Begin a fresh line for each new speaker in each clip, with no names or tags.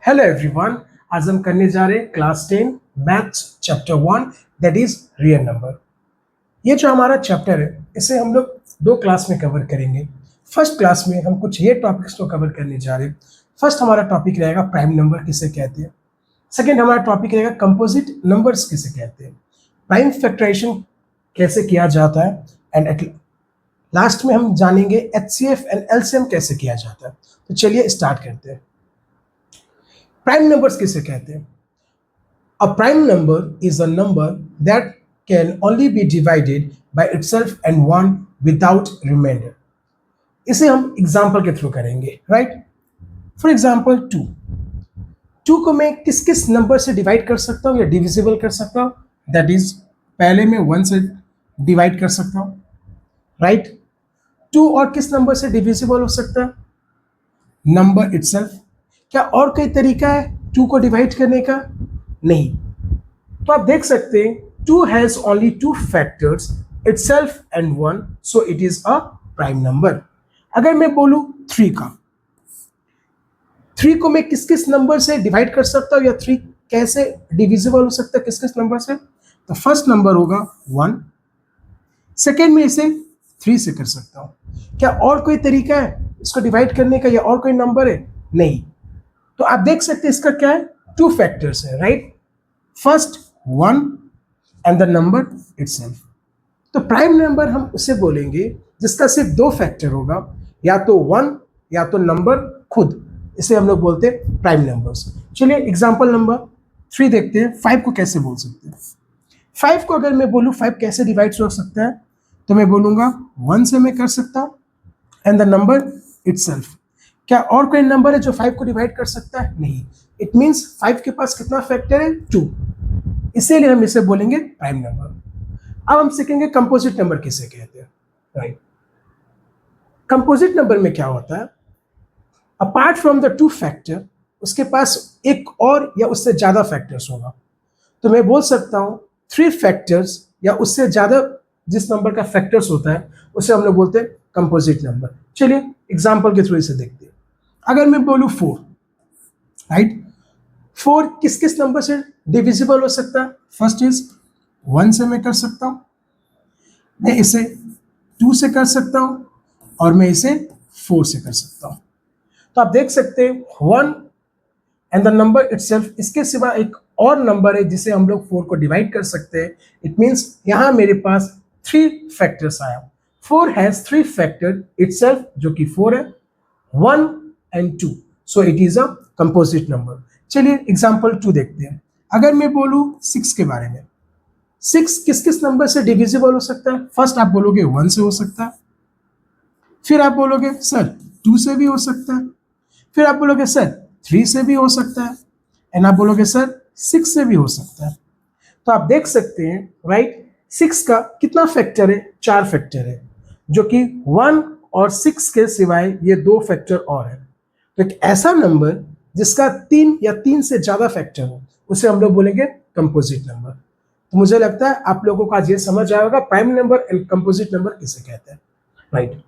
Hello everyone. आज हम करने जा रहे हैं class 10 maths chapter 1 that is real number. ये जो हमारा चैप्टर है इसे हम लोग दो क्लास में कवर करेंगे। फर्स्ट क्लास में हम कुछ ये टॉपिक्स को कवर करने जा रहे हैं। फर्स्ट हमारा टॉपिक रहेगा प्राइम नंबर किसे कहते हैं। सेकेंड हमारा टॉपिक रहेगा कंपोजिट नंबर्स किसे कहते हैं, प्राइम फैक्टराइजेशन कैसे किया जाता है, एंड एट लास्ट में हम जानेंगे एचसीएफ एंड एलसीएम कैसे किया जाता है। तो चलिए स्टार्ट करते हैं। प्राइम नंबर्स किसे कहते हैं? A prime number is a number that can only be divided by itself and one without remainder. इसे हम एग्जाम्पल के थ्रू करेंगे, राइट? फॉर एग्जाम्पल 2 को मैं किस किस नंबर से डिवाइड कर सकता हूँ या डिविजिबल कर सकता हूँ? दैट इज पहले मैं 1 से डिवाइड कर सकता हूँ, राइट? 2 और किस नंबर से डिविजिबल हो सकता है? Number itself. क्या और कोई तरीका है 2 को डिवाइड करने का? नहीं। तो आप देख सकते हैं 2 has only 2 factors, itself and 1, so it is a prime number. अगर मैं बोलूं 3 को मैं किस किस नंबर से डिवाइड कर सकता हूं या 3 कैसे डिविजिबल हो सकता है किस किस नंबर से? तो फर्स्ट नंबर होगा 1, सेकेंड में इसे 3 से कर सकता हूं। क्या और कोई तरीका है इसको डिवाइड करने का या और कोई नंबर है? नहीं। तो आप देख सकते हैं इसका क्या है, 2 फैक्टर्स है, right? First 1 and the number itself. तो प्राइम नंबर हम उसे बोलेंगे जिसका सिर्फ 2 फैक्टर होगा, या तो 1 या तो नंबर खुद। इसे हम लोग बोलते हैं प्राइम नंबर्स। चलिए एग्जांपल नंबर 3 देखते हैं। 5 को कैसे बोल सकते हैं? 5 को अगर मैं बोलूं 5 कैसे डिवाइड हो सकता है, तो मैं बोलूंगा 1 से मैं कर सकता हूं एंड द नंबर इटसेल्फ। क्या और कोई नंबर है जो 5 को डिवाइड कर सकता है? नहीं। इट मींस 5 के पास कितना फैक्टर है? 2। इसीलिए हम इसे बोलेंगे प्राइम नंबर। अब हम सीखेंगे कंपोजिट नंबर किसे कहते हैं, राइट? कंपोजिट नंबर में क्या होता है, अपार्ट फ्रॉम द 2 फैक्टर उसके पास एक और या उससे ज्यादा फैक्टर्स होगा। तो मैं बोल सकता हूं 3 फैक्टर्स या उससे ज्यादा जिस नंबर का फैक्टर्स होता है उसे हम लोग बोलते हैं कंपोजिट नंबर। चलिए एग्जाम्पल के थ्रू इसे देखते हैं। अगर मैं बोलूं 4, राइट? 4 किस किस नंबर से डिविजिबल हो सकता है? फर्स्ट इज 1 से मैं कर सकता हूं, मैं इसे 2 से कर सकता हूं और मैं इसे 4 से कर सकता हूं। तो आप देख सकते हैं 1 एंड द नंबर इटसेल्फ, इसके सिवा एक और नंबर है जिसे हम लोग 4 को डिवाइड कर सकते हैं। इट मींस यहां मेरे पास 3 फैक्टर्स आया। 4 हैज 3 फैक्टर इटसेल्फ जो कि 4 है, 1 and 2, so it is a composite number. चलिए एग्जांपल 2 देखते हैं। अगर मैं बोलूं 6 के बारे में, 6 किस किस नंबर से डिविजिबल हो सकता है? फर्स्ट आप बोलोगे 1 से हो सकता है, फिर आप बोलोगे सर 2 से भी हो सकता है, फिर आप बोलोगे सर 3 से भी हो सकता है, एंड आप बोलोगे सर 6 से भी हो सकता है। तो आप देख सकते हैं, राइट? 6 का कितना फैक्टर है? 4 फैक्टर है, जो कि 1 और 6 के सिवाय ये 2 फैक्टर और है। तो एक ऐसा नंबर जिसका 3 या 3 से ज्यादा फैक्टर हो उसे हम लोग बोलेंगे कंपोजिट नंबर। तो मुझे लगता है आप लोगों को आज ये समझ आया होगा prime number and composite number किसे कहते हैं, राइट?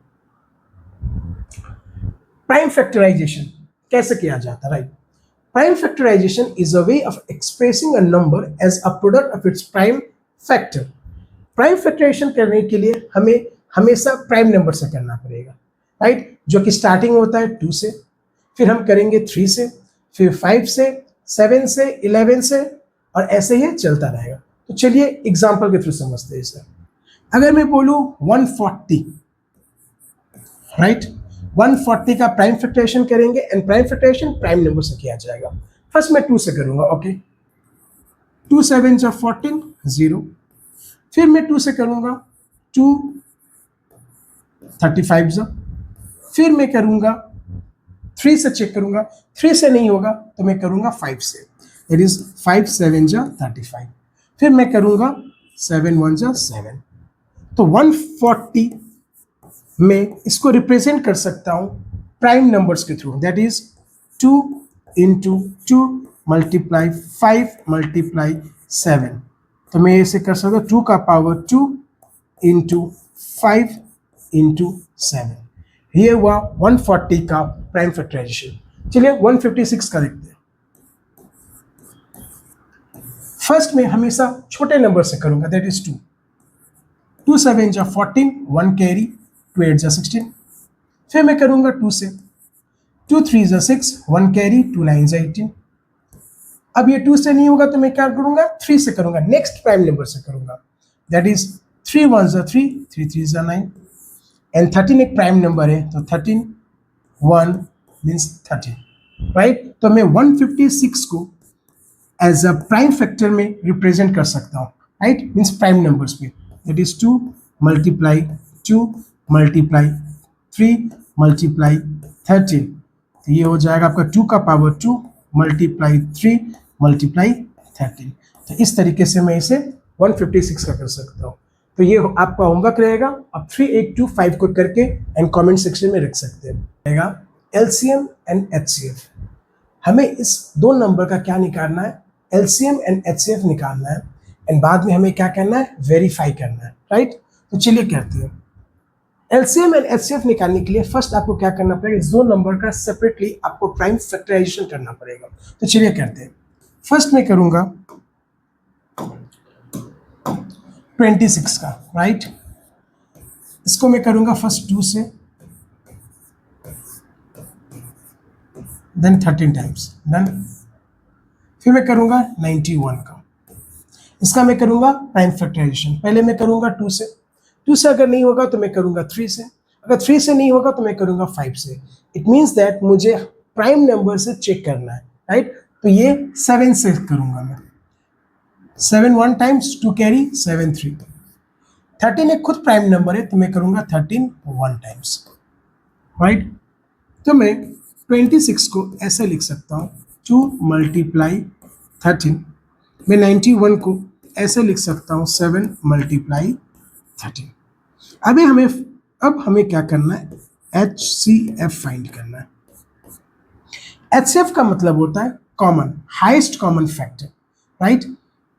प्राइम फैक्टराइजेशन कैसे किया जाता है, right? Prime factorization is a way of expressing a number as a product of its prime factor. Prime factorization करने के लिए हमें हमेशा प्राइम नंबर से करना पड़ेगा, राइट? जो कि स्टार्टिंग होता है 2 से, फिर हम करेंगे 3 से, फिर 5 से, 7 से, 11 से, और ऐसे ही चलता रहेगा। तो चलिए एग्जाम्पल के थ्रू समझते हैं इसे। अगर मैं बोलूं 140, राइट? 140 का प्राइम फैक्टराइजेशन करेंगे and prime factorization prime number से किया जाएगा। फर्स्ट मैं 2 से करूंगा, ओके? 2 7 जा 14, 0। फिर मैं 2 से करूंगा 2 35 जा, फिर मैं करूंगा 3 से चेक करूंगा, 3 से नहीं होगा तो मैं करूंगा 5 से, इट इज 5 7 जा 35। फिर मैं करूंगा 7 1 जा 7। तो 140 में इसको रिप्रेजेंट कर सकता हूं प्राइम नंबर्स के through, that is 2 into 2 multiply 5 multiply 7। तो मैं इसे कर सकता हूँ 2 का पावर 2 इंटू 5 इंटू 7। ये हुआ 140 का प्राइम फैक्टराइजेशन। चलिए 156 का देखते हैं। फर्स्ट में हमेशा छोटे नंबर से करूंगा, दैट इज 2। 2 7 जा 14, 1 कैरी, 2 8 जा 16। फिर मैं करूंगा 2 से, 2 3 जा 6, 1 कैरी, 2 9 जा 18। अब ये 2 से नहीं होगा तो मैं क्या करूंगा, 3 से करूंगा, नेक्स्ट प्राइम नंबर से करूंगा, दैट इज 3 1 जा 3, 3 3 जा 9। एंड 13 एक प्राइम नंबर है, तो 13 1 मीन्स 13, राइट। तो मैं 156 को एज अ प्राइम फैक्टर में रिप्रेजेंट कर सकता हूँ, राइट, मीन्स प्राइम नंबर्स में, that is 2 multiply 2 multiply 3 multiply 13। तो ये हो जाएगा आपका 2 का पावर 2 मल्टीप्लाई 3 मल्टीप्लाई 13। तो इस तरीके से मैं इसे 156 का कर सकता हूँ। तो ये आपका होमवर्क रहेगा, आप 3825 को करके एंड कमेंट सेक्शन में रख सकते हैं। रहेगा एलसीएम एंड एचसीएफ। हमें इस दो नंबर का क्या निकालना है, एलसीएम एंड एचसीएफ निकालना है, एंड बाद में हमें क्या करना है, वेरीफाई करना है, राइट। तो चलिए करते हैं। एलसीएम एंड एचसीएफ निकालने के लिए फर्स्ट आपको क्या करना पड़ेगा, इस दो नंबर का सेपरेटली आपको प्राइम फैक्टराइजेशन करना पड़ेगा। तो चलिए करते हैं। फर्स्ट मैं करूंगा 26 का, राइट। इसको मैं करूंगा फर्स्ट 2 से, देन 13 टाइम्स, डन। फिर मैं करूंगा 91 का, इसका मैं करूंगा प्राइम फैक्टराइजेशन। पहले मैं करूंगा 2 से, 2 से अगर नहीं होगा तो मैं करूंगा 3 से, अगर 3 से नहीं होगा तो मैं करूंगा 5 से। इट मीन्स दैट मुझे प्राइम नंबर से चेक करना है, राइट। तो ये 7 से करूंगा मैं, 7 1 टाइम्स, 2 कैरी, 7 3। 13 एक खुद प्राइम नंबर है तो मैं करूंगा 13 1 टाइम्स, राइट। तो मैं 26 को ऐसे लिख सकता हूँ, 2 मल्टीप्लाई 13। मैं 91 को ऐसे लिख सकता हूँ, 7 मल्टीप्लाई 13। अब हमें क्या करना है, HCF फाइंड करना है। HCF का मतलब होता है common, highest common factor, right.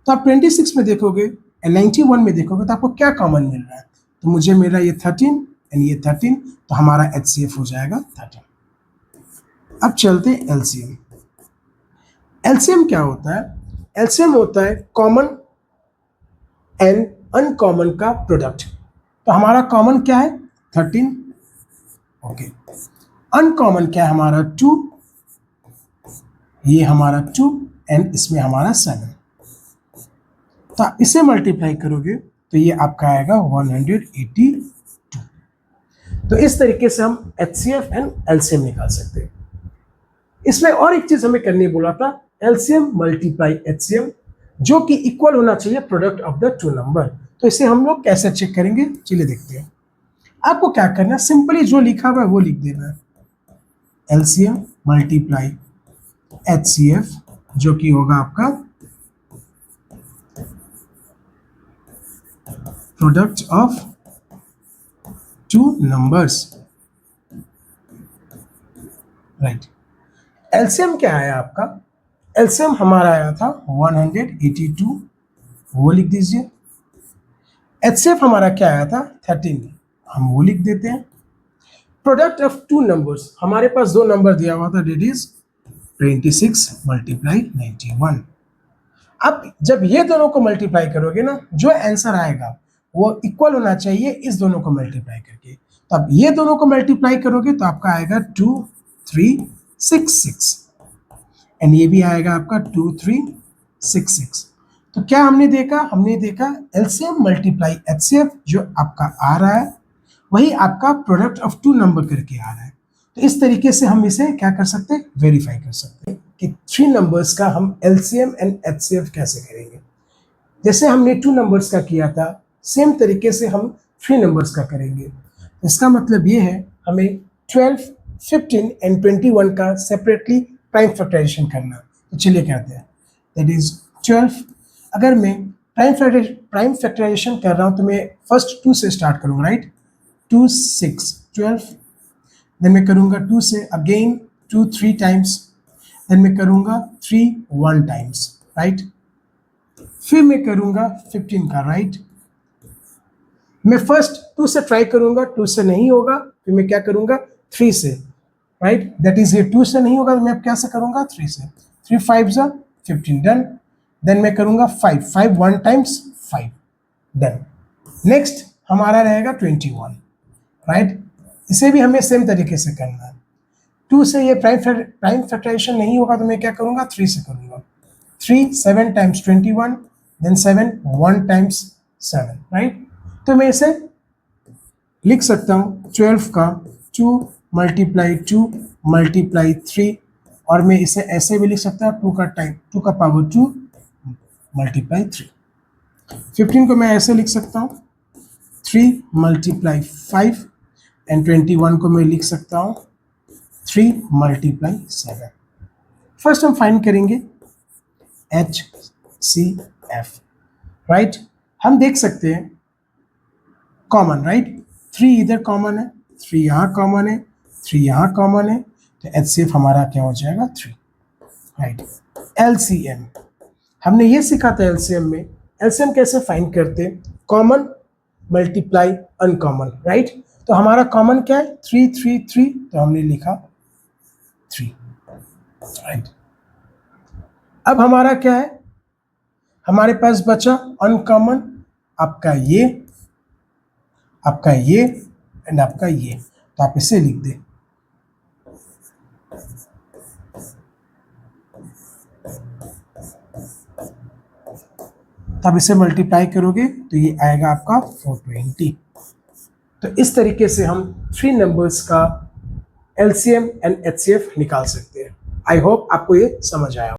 तो आप 26 में देखोगे, 91 में देखोगे तो आपको क्या कॉमन मिल रहा है, तो मुझे मिला ये 13 एंड ये 13, तो हमारा HCF हो जाएगा 13। अब चलते हैं एलसीएम। एलसीएम क्या होता है, एलसीएम होता है कॉमन एंड अनकॉमन का प्रोडक्ट। तो हमारा कॉमन क्या है, 13, ओके। अनकॉमन क्या है हमारा, 2, ये हमारा 2 एंड इसमें हमारा 7। तो आप इसे मल्टीप्लाई करोगे तो ये आपका आएगा 182। तो इस तरीके से हम HCF एंड एलसीएम निकाल सकते हैं। इसमें और एक चीज हमें करने बोला था, एलसीएम मल्टीप्लाई HCM, जो कि इक्वल होना चाहिए product of the two number. तो इसे हम लोग कैसे चेक करेंगे, चलिए देखते हैं। आपको क्या करना है, सिंपली जो लिखा हुआ है वो लिख देना है, एलसीएम मल्टीप्लाई HCF, जो कि होगा आपका product of two numbers, right. LCM क्या आया आपका, एलसीएम हमारा आया था 182, वो लिख दीजिए। HCF हमारा क्या आया था, 13, हम वो लिख देते हैं। प्रोडक्ट ऑफ टू नंबर्स, हमारे पास दो नंबर दिया हुआ था, डेट इज 26 मल्टीप्लाई 91। अब जब ये दोनों को मल्टीप्लाई करोगे ना, जो आंसर आएगा वो इक्वल होना चाहिए इस दोनों को मल्टीप्लाई करके। तो अब ये दोनों को मल्टीप्लाई करोगे तो आपका आएगा 2 3 6 6, एंड ये भी आएगा आपका 2 3 6 6। तो क्या हमने देखा, हमने देखा एलसीएम मल्टीप्लाई HCF जो आपका आ रहा है वही आपका प्रोडक्ट ऑफ टू नंबर करके आ रहा है। तो इस तरीके से हम इसे क्या कर सकते हैं, वेरीफाई कर सकते हैं कि 3 नंबर्स का हम एलसीएम एंड HCF कैसे करेंगे। जैसे हमने 2 नंबर्स का किया था, सेम तरीके से हम 3 नंबर्स का करेंगे। इसका मतलब ये है हमें 12 15 एंड 21 का सेपरेटली प्राइम फैक्टराइजेशन करना। तो चलिए कहते हैं, दैट इज 12। अगर मैं प्राइम फैक्टराइजेशन कर रहा हूँ तो मैं फर्स्ट 2 से स्टार्ट करूँगा, राइट। 2 6 12, देन मैं करूँगा 2 से अगेन 2 3 टाइम्स, देन मैं करूँगा 3 1 टाइम्स, राइट। फिर मैं करूँगा 15 का, राइट। मैं फर्स्ट 2 से ट्राई करूँगा, 2 से नहीं होगा, फिर मैं क्या करूँगा 3 से, राइट। दैट इज ये 2 से नहीं होगा तो मैं अब कैसे करूँगा 3 से, 3 5 15, डन। देन मैं करूंगा 5, 5 1 टाइम्स 5, देन नेक्स्ट हमारा रहेगा 21, राइट। इसे भी हमें सेम तरीके से करना है। 2 से ये प्राइम फैक्टराइजेशन नहीं होगा तो मैं क्या करूंगा, 3 से करूंगा। 3 7 टाइम्स 21, देन 7 1 टाइम्स 7, राइट। तो मैं इसे लिख सकता हूँ 12 का 2 मल्टीप्लाई 2 मल्टीप्लाई 3, और मैं इसे ऐसे भी लिख सकता हूँ 2 का पावर 2 मल्टीप्लाई 3। 15 को मैं ऐसे लिख सकता हूँ 3 मल्टीप्लाई 5, एंड 21 को मैं लिख सकता हूँ 3 मल्टीप्लाई 7। फर्स्ट हम फाइंड करेंगे HCF, राइट। हम देख सकते हैं कॉमन, राइट। 3 इधर कॉमन है, 3 यहाँ कॉमन है, 3 यहाँ कॉमन है, तो HCF हमारा क्या हो जाएगा, 3, राइट। LCM हमने ये सीखा था, LCM में LCM कैसे फाइंड करते, कॉमन मल्टीप्लाई अनकॉमन, राइट। तो हमारा कॉमन क्या है, 3 3 3, तो हमने लिखा 3, राइट। अब हमारा क्या है, हमारे पास बचा अनकॉमन, आपका ये एंड आपका ये, तो आप इसे लिख दें। तब इसे मल्टीप्लाई करोगे तो ये आएगा आपका 420। तो इस तरीके से हम 3 नंबर्स का LCM एंड HCF निकाल सकते हैं। आई होप आपको ये समझ आया।